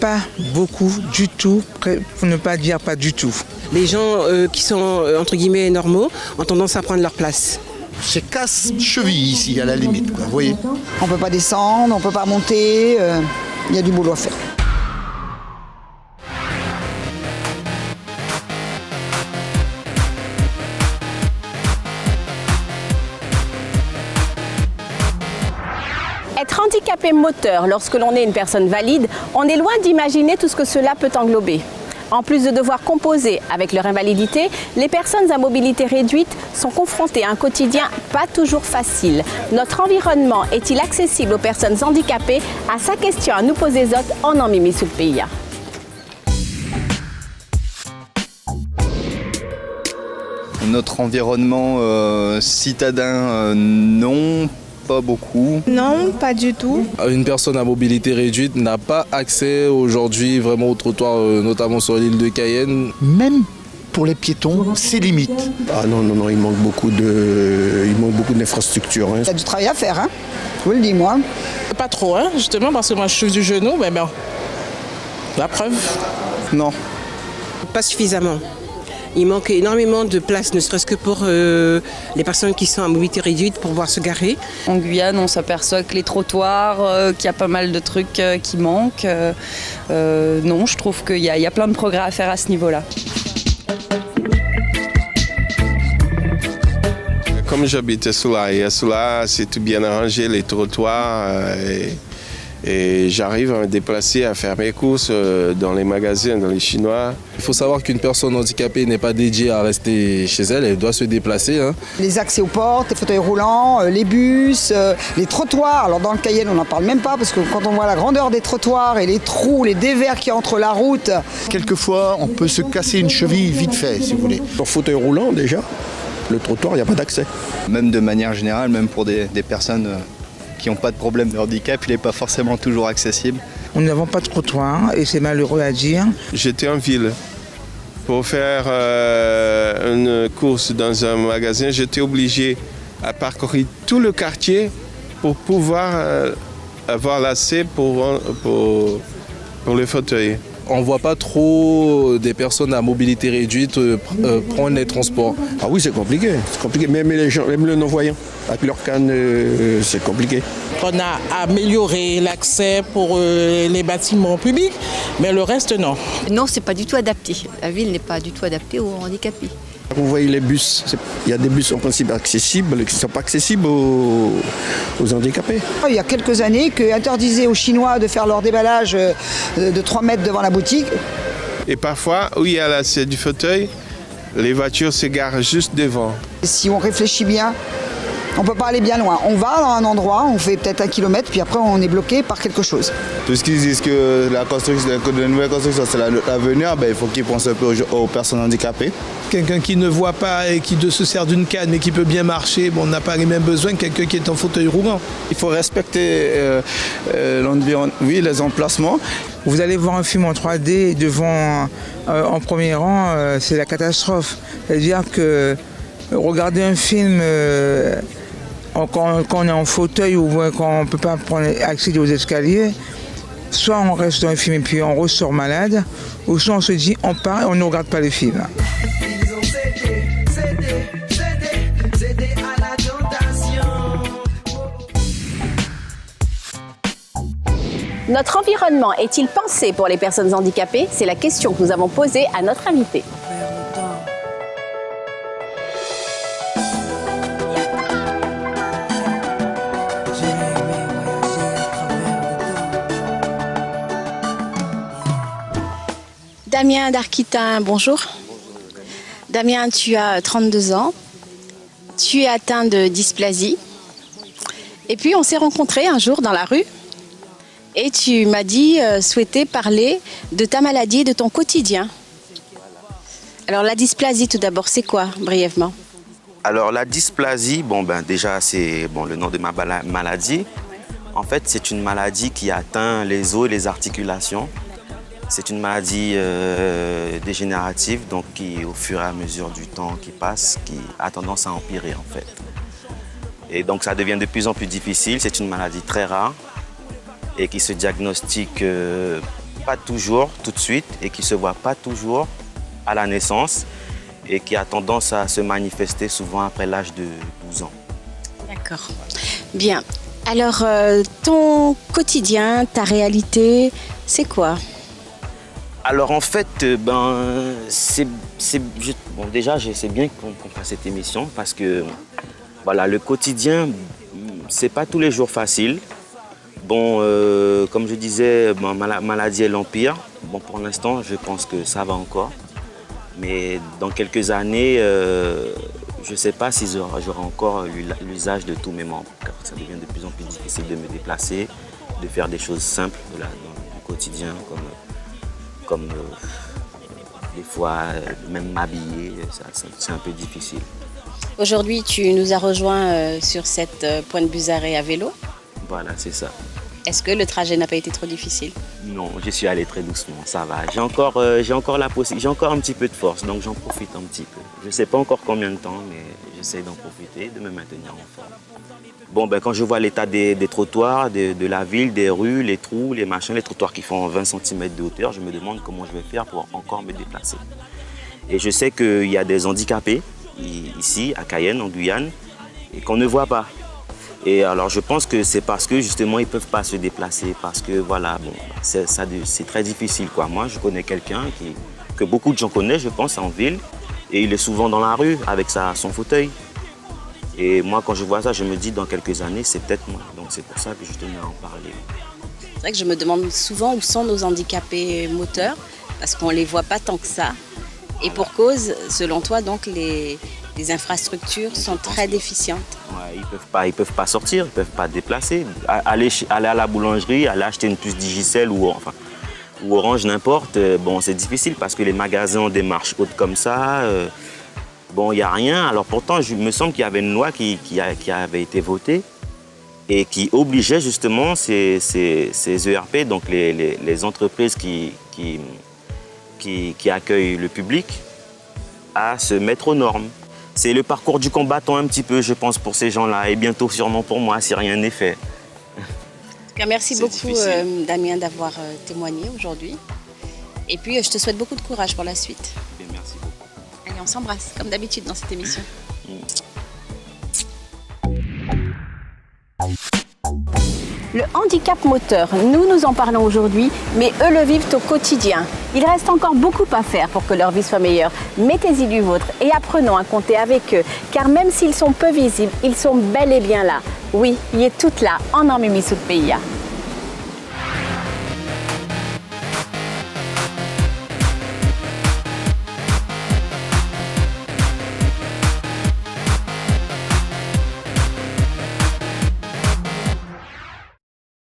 pas beaucoup du tout, pour ne pas dire pas du tout. Les gens qui sont entre guillemets normaux ont tendance à prendre leur place. C'est casse-cheville ici, à la limite, quoi, vous voyez. On ne peut pas descendre, on ne peut pas monter, il y a du boulot à faire. Être handicapé moteur lorsque l'on est une personne valide, on est loin d'imaginer tout ce que cela peut englober. En plus de devoir composer avec leur invalidité, les personnes à mobilité réduite sont confrontées à un quotidien pas toujours facile. Notre environnement est-il accessible aux personnes handicapées? À sa question à nous poser Zot en Mimi sous le pays. Notre environnement citadin, non. Pas beaucoup. Non, pas du tout. Une personne à mobilité réduite n'a pas accès aujourd'hui vraiment au trottoir, notamment sur l'île de Cayenne. Même pour les piétons, c'est limite. Ah non, il manque beaucoup d'infrastructures. Il y a du travail à faire, hein. Je vous le dis, moi. Pas trop, hein, justement, parce que moi je suis du genou, mais bon, la preuve. Non. Pas suffisamment. Il manque énormément de place, ne serait-ce que pour les personnes qui sont à mobilité réduite pour pouvoir se garer. En Guyane, on s'aperçoit que les trottoirs, qu'il y a pas mal de trucs qui manquent. Non, je trouve qu'il y a plein de progrès à faire à ce niveau-là. Comme j'habite à Soula, et à Soula, c'est tout bien arrangé, les trottoirs. Et j'arrive à me déplacer, à faire mes courses dans les magasins, dans les Chinois. Il faut savoir qu'une personne handicapée n'est pas dédiée à rester chez elle, elle doit se déplacer. Les accès aux portes, les fauteuils roulants, les bus, les trottoirs. Alors dans le Cayenne, on n'en parle même pas parce que quand on voit la grandeur des trottoirs et les trous, les dévers qu'il y a entre la route. Quelquefois, on peut se casser une cheville vite fait, si vous voulez. En fauteuil roulant, déjà, le trottoir, il n'y a pas d'accès. Même de manière générale, même pour des personnes qui n'ont pas de problème de handicap, il n'est pas forcément toujours accessible. Nous n'avons pas de trottoir et c'est malheureux à dire. J'étais en ville. Pour faire une course dans un magasin, j'étais obligé à parcourir tout le quartier pour pouvoir avoir l'accès pour le fauteuil. On ne voit pas trop des personnes à mobilité réduite prendre les transports. Ah oui, c'est compliqué. Même les gens, même le non-voyant, avec leur canne, c'est compliqué. On a amélioré l'accès pour les bâtiments publics, mais le reste, non. Non, c'est pas du tout adapté. La ville n'est pas du tout adaptée aux handicapés. Vous voyez les bus, il y a des bus en principe accessibles qui ne sont pas accessibles aux handicapés. Il y a quelques années qu'interdisait aux Chinois de faire leur déballage de 3 mètres devant la boutique. Et parfois, où il y a l'accès du fauteuil, les voitures se garent juste devant. Si on réfléchit bien, on ne peut pas aller bien loin. On va dans un endroit, on fait peut-être 1 kilomètre, puis après on est bloqué par quelque chose. Tout ce qu'ils disent que la nouvelle construction, c'est l'avenir, il faut qu'ils pensent un peu aux personnes handicapées. Quelqu'un qui ne voit pas et qui se sert d'une canne mais qui peut bien marcher, on n'a pas les mêmes besoins que quelqu'un qui est en fauteuil roulant. Il faut respecter l'environnement, oui, les emplacements. Vous allez voir un film en 3D devant, en premier rang, c'est la catastrophe. C'est-à-dire que regarder un film quand on est en fauteuil ou quand on ne peut pas accéder aux escaliers, soit on reste dans le film et puis on ressort malade, ou soit on se dit on part et on ne regarde pas le film. Notre environnement est-il pensé pour les personnes handicapées? C'est la question que nous avons posée à notre invité. Damien Darquitin, bonjour. Damien, tu as 32 ans. Tu es atteint de dysplasie. Et puis, on s'est rencontrés un jour dans la rue. Et tu m'as dit souhaiter parler de ta maladie et de ton quotidien. Alors, la dysplasie, tout d'abord, c'est quoi, brièvement? Alors, la dysplasie, déjà, c'est le nom de ma maladie. En fait, c'est une maladie qui atteint les os et les articulations. C'est une maladie dégénérative, donc qui, au fur et à mesure du temps qui passe, qui a tendance à empirer, en fait. Et donc, ça devient de plus en plus difficile. C'est une maladie très rare et qui se diagnostique pas toujours tout de suite et qui ne se voit pas toujours à la naissance et qui a tendance à se manifester souvent après l'âge de 12 ans. D'accord. Bien. Alors, ton quotidien, ta réalité, c'est quoi? Alors en fait, déjà c'est bien qu'on fasse cette émission parce que voilà, le quotidien, c'est pas tous les jours facile. Bon, comme je disais, ma maladie est l'empire. Bon, pour l'instant, je pense que ça va encore. Mais dans quelques années, je ne sais pas si j'aurai encore l'usage de tous mes membres. Car ça devient de plus en plus difficile de me déplacer, de faire des choses simples dans le quotidien, comme des fois même m'habiller, c'est un peu difficile. Aujourd'hui, tu nous as rejoints sur cette Pointe Buzaré à vélo. Voilà, c'est ça. Est-ce que le trajet n'a pas été trop difficile? Non, je suis allé très doucement, ça va. J'ai encore un petit peu de force, donc j'en profite un petit peu. Je ne sais pas encore combien de temps, mais j'essaie d'en profiter, de me maintenir en forme. Bon, quand je vois l'état des trottoirs, de la ville, des rues, les trous, les machins, les trottoirs qui font 20 cm de hauteur, je me demande comment je vais faire pour encore me déplacer. Et je sais qu'il y a des handicapés ici, à Cayenne, en Guyane, et qu'on ne voit pas. Et alors je pense que c'est parce que justement ils ne peuvent pas se déplacer, parce que voilà, c'est très difficile, quoi. Moi je connais quelqu'un que beaucoup de gens connaissent, je pense, en ville, et il est souvent dans la rue avec son fauteuil. Et moi quand je vois ça, je me dis dans quelques années c'est peut-être moi, donc c'est pour ça que je tenais à en parler. C'est vrai que je me demande souvent où sont nos handicapés moteurs, parce qu'on ne les voit pas tant que ça. Et pour cause, selon toi, donc les infrastructures sont très déficientes. Ouais, ils peuvent pas sortir, ils ne peuvent pas déplacer. Aller à la boulangerie, aller acheter une puce Digicel ou Orange, n'importe, c'est difficile parce que les magasins ont des marches hautes comme ça. Il n'y a rien. Alors pourtant, il me semble qu'il y avait une loi qui avait été votée et qui obligeait justement ces ERP, donc les entreprises qui accueillent le public, à se mettre aux normes. C'est le parcours du combattant un petit peu, je pense, pour ces gens-là, et bientôt sûrement pour moi, si rien n'est fait. En tout cas, merci beaucoup, Damien, d'avoir témoigné aujourd'hui. Et puis, je te souhaite beaucoup de courage pour la suite. Bien, merci beaucoup. Allez, on s'embrasse, comme d'habitude dans cette émission. Le handicap moteur, nous en parlons aujourd'hui, mais eux le vivent au quotidien. Il reste encore beaucoup à faire pour que leur vie soit meilleure. Mettez-y du vôtre et apprenons à compter avec eux, car même s'ils sont peu visibles, ils sont bel et bien là. Oui, il est toute là, en Normimi Sud PIA.